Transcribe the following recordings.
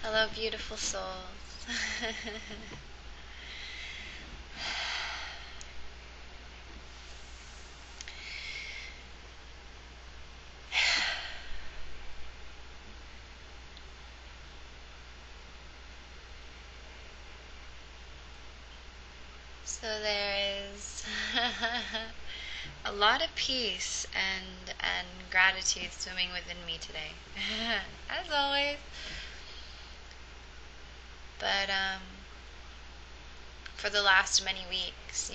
Hello, beautiful souls. So there is a lot of peace and gratitude swimming within me today, as always. But for the last many weeks,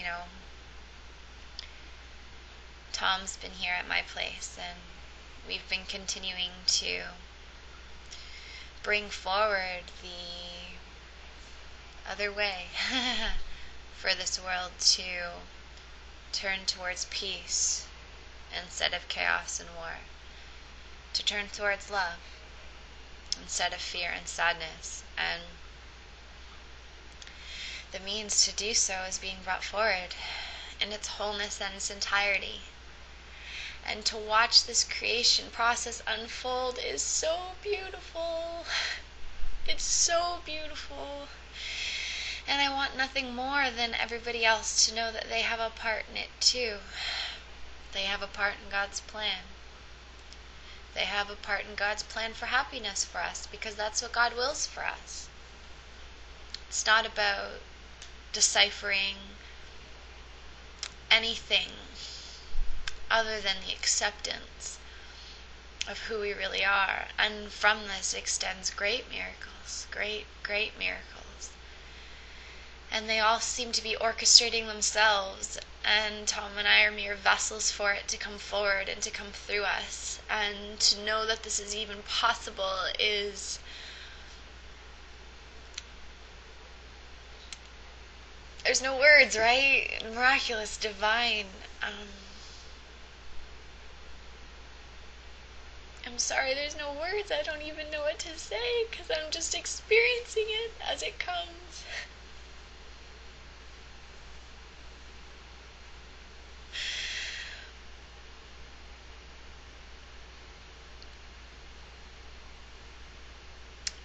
Tom's been here at my place, and we've been continuing to bring forward the other way for this world to turn towards peace instead of chaos and war, to turn towards love instead of fear and sadness. And the means to do so is being brought forward in its wholeness and its entirety. And to watch this creation process unfold is so beautiful. It's so beautiful. And I want nothing more than everybody else to know that they have a part in it too. They have a part in God's plan. They have a part in God's plan for happiness for us, because that's what God wills for us. It's not about deciphering anything other than the acceptance of who we really are. And from this extends great miracles, great miracles. And they all seem to be orchestrating themselves, and Tom and I are mere vessels for it to come forward and to come through us. And to know that this is even possible is there's no words, right? Miraculous, divine. I'm sorry, there's no words. I don't even know what to say, because I'm just experiencing it as it comes.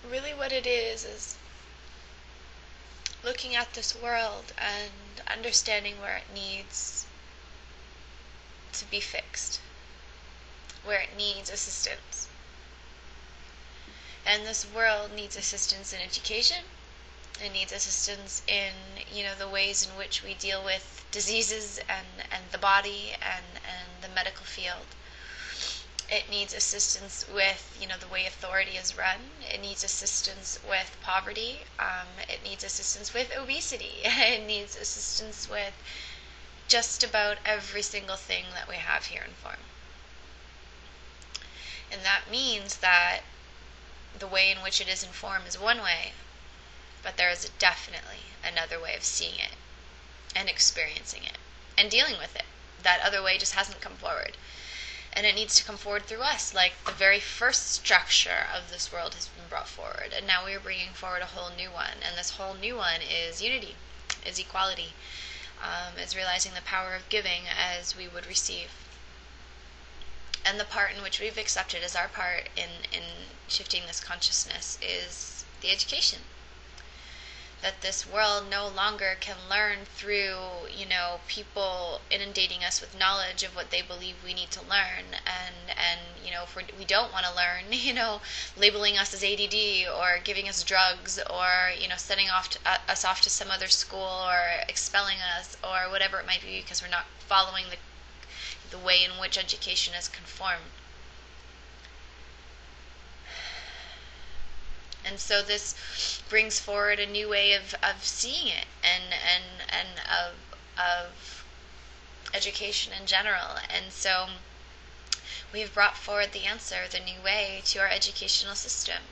Really what it is looking at this world and understanding where it needs to be fixed, where it needs assistance. And this world needs assistance in education. It needs assistance in, the ways in which we deal with diseases and the body and the medical field. It needs assistance with, the way authority is run. It needs assistance with poverty. It needs assistance with obesity. It needs assistance with just about every single thing that we have here in form. And that means that the way in which it is in form is one way, but there is definitely another way of seeing it and experiencing it and dealing with it. That other way just hasn't come forward. And it needs to come forward through us, like the very first structure of this world has been brought forward. And now we are bringing forward a whole new one. And this whole new one is unity, is equality, is realizing the power of giving as we would receive. And the part in which we've accepted as our part in shifting this consciousness is the education. That this world no longer can learn through, people inundating us with knowledge of what they believe we need to learn. And if we don't want to learn, labeling us as ADD or giving us drugs or, sending us off to some other school or expelling us or whatever it might be, because we're not following the way in which education is conformed. And so this brings forward a new way of seeing it and of education in general. And so we've brought forward the answer, the new way, to our educational system.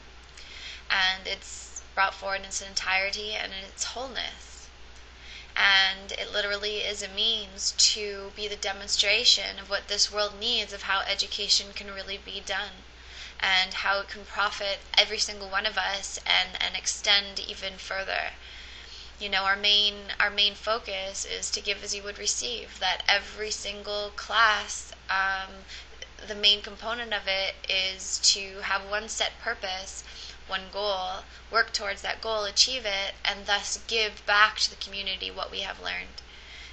And it's brought forward in its entirety and in its wholeness. And it literally is a means to be the demonstration of what this world needs, of how education can really be done, and how it can profit every single one of us and extend even further. Our main focus is to give as you would receive, that every single class, the main component of it is to have one set purpose, one goal, work towards that goal, achieve it, and thus give back to the community what we have learned.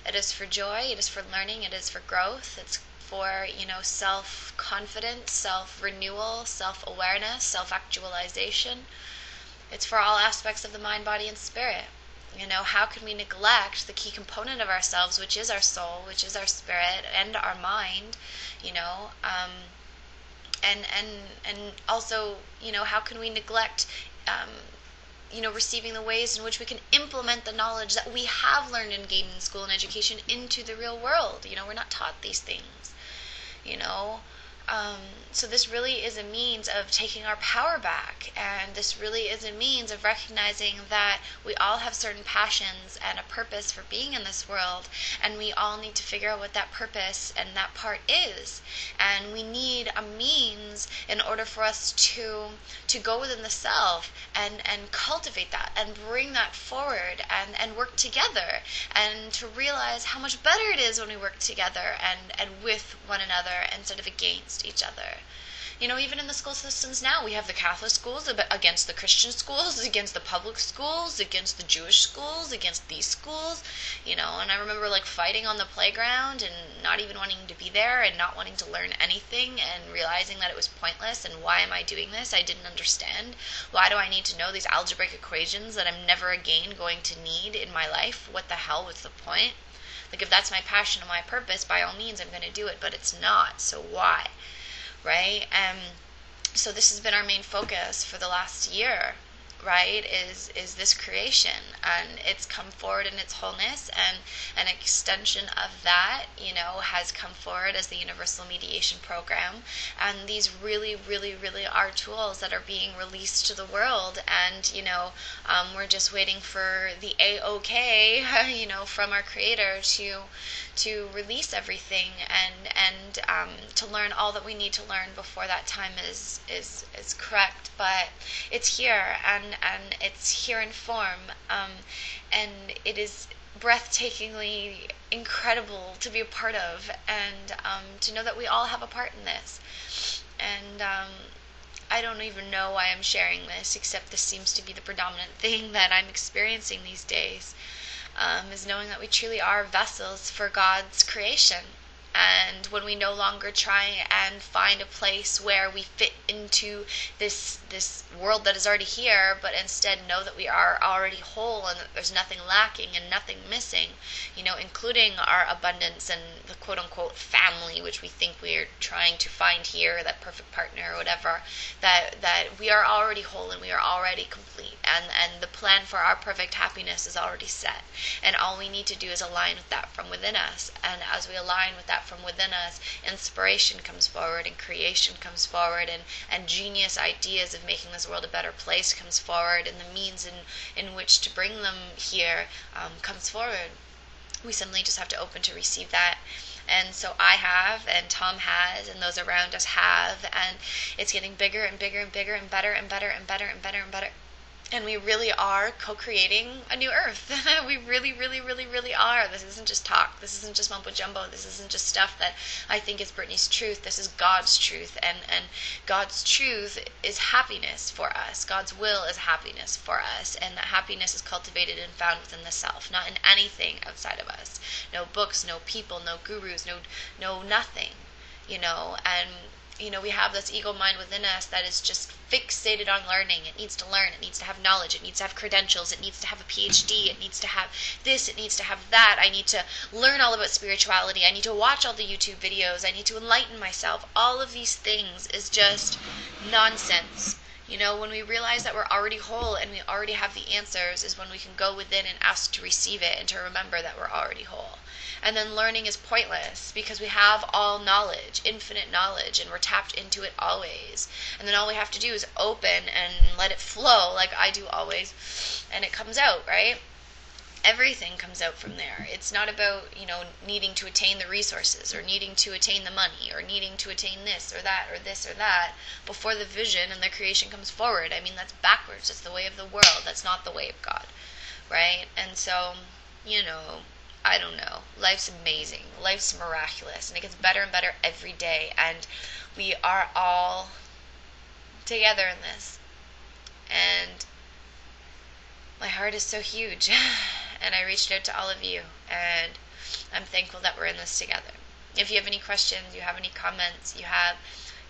It is for joy, it is for learning, it is for growth, it's for, self-confidence, self-renewal, self-awareness, self-actualization. It's for all aspects of the mind, body, and spirit. How can we neglect the key component of ourselves, which is our soul, which is our spirit, and our mind, and also, how can we neglect, receiving the ways in which we can implement the knowledge that we have learned and gained in school and education into the real world. We're not taught these things, So this really is a means of taking our power back, and this really is a means of recognizing that we all have certain passions and a purpose for being in this world, and we all need to figure out what that purpose and that part is. And we need a means in order for us to go within the self and cultivate that and bring that forward and work together, and to realize how much better it is when we work together and with one another instead of against each other. Even in the school systems now, we have the Catholic schools against the Christian schools, against the public schools, against the Jewish schools, against these schools, and I remember fighting on the playground and not even wanting to be there and not wanting to learn anything and realizing that it was pointless, and why am I doing this? I didn't understand. Why do I need to know these algebraic equations that I'm never again going to need in my life? What the hell was the point? If that's my passion and my purpose, by all means I'm going to do it, but it's not, so why? Right? So this has been our main focus for the last year, right? Is this creation, and it's come forward in its wholeness, and an extension of that, has come forward as the Universal Mediation Program, and these really, really, really are tools that are being released to the world, and we're just waiting for the A-OK, from our Creator to release everything and to learn all that we need to learn before that time is correct. But it's here, and it's here in form, and it is breathtakingly incredible to be a part of, and to know that we all have a part in this. And I don't even know why I'm sharing this, except this seems to be the predominant thing that I'm experiencing these days, is knowing that we truly are vessels for God's creation. And when we no longer try and find a place where we fit into this world that is already here, but instead know that we are already whole and that there's nothing lacking and nothing missing, including our abundance and the quote-unquote family, which we think we're trying to find here, that perfect partner or whatever, that we are already whole and we are already complete, and the plan for our perfect happiness is already set, and all we need to do is align with that from within us. And as we align with that from within us, inspiration comes forward, and creation comes forward, and genius ideas of making this world a better place comes forward, and the means in which to bring them here comes forward. We simply just have to open to receive that. And so I have, and Tom has, and those around us have, and it's getting bigger and bigger and bigger and better and better and better and better and better. And we really are co-creating a new earth. We really, really, really, really are. This isn't just talk. This isn't just mumbo jumbo. This isn't just stuff that I think is Britney's truth. This is God's truth. And God's truth is happiness for us. God's will is happiness for us. And that happiness is cultivated and found within the self, not in anything outside of us. No books, no people, no gurus, no nothing. And we have this ego mind within us that is just fixated on learning. It needs to learn. It needs to have knowledge. It needs to have credentials. It needs to have a PhD. It needs to have this. It needs to have that. I need to learn all about spirituality. I need to watch all the YouTube videos. I need to enlighten myself. All of these things is just nonsense. When we realize that we're already whole and we already have the answers is when we can go within and ask to receive it and to remember that we're already whole. And then learning is pointless because we have all knowledge, infinite knowledge, and we're tapped into it always. And then all we have to do is open and let it flow like I do always, and it comes out, right? Everything comes out from there. It's not about, needing to attain the resources or needing to attain the money or needing to attain this or that or this or that before the vision and the creation comes forward. I mean, that's backwards. That's the way of the world. That's not the way of God, right? And so, I don't know. Life's amazing. Life's miraculous, and it gets better and better every day. And we are all together in this. And my heart is so huge. And I reached out to all of you. And I'm thankful that we're in this together. If you have any questions, you have any comments, you have,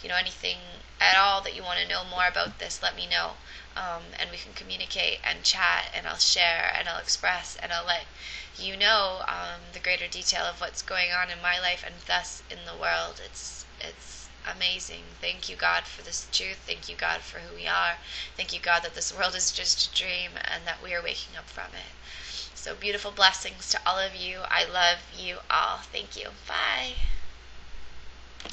anything at all that you want to know more about this, let me know. And we can communicate and chat, and I'll share, and I'll express, and I'll let you know the greater detail of what's going on in my life and thus in the world. It's amazing. Thank you, God, for this truth. Thank you, God, for who we are. Thank you, God, that this world is just a dream and that we are waking up from it. So beautiful blessings to all of you. I love you all. Thank you. Bye.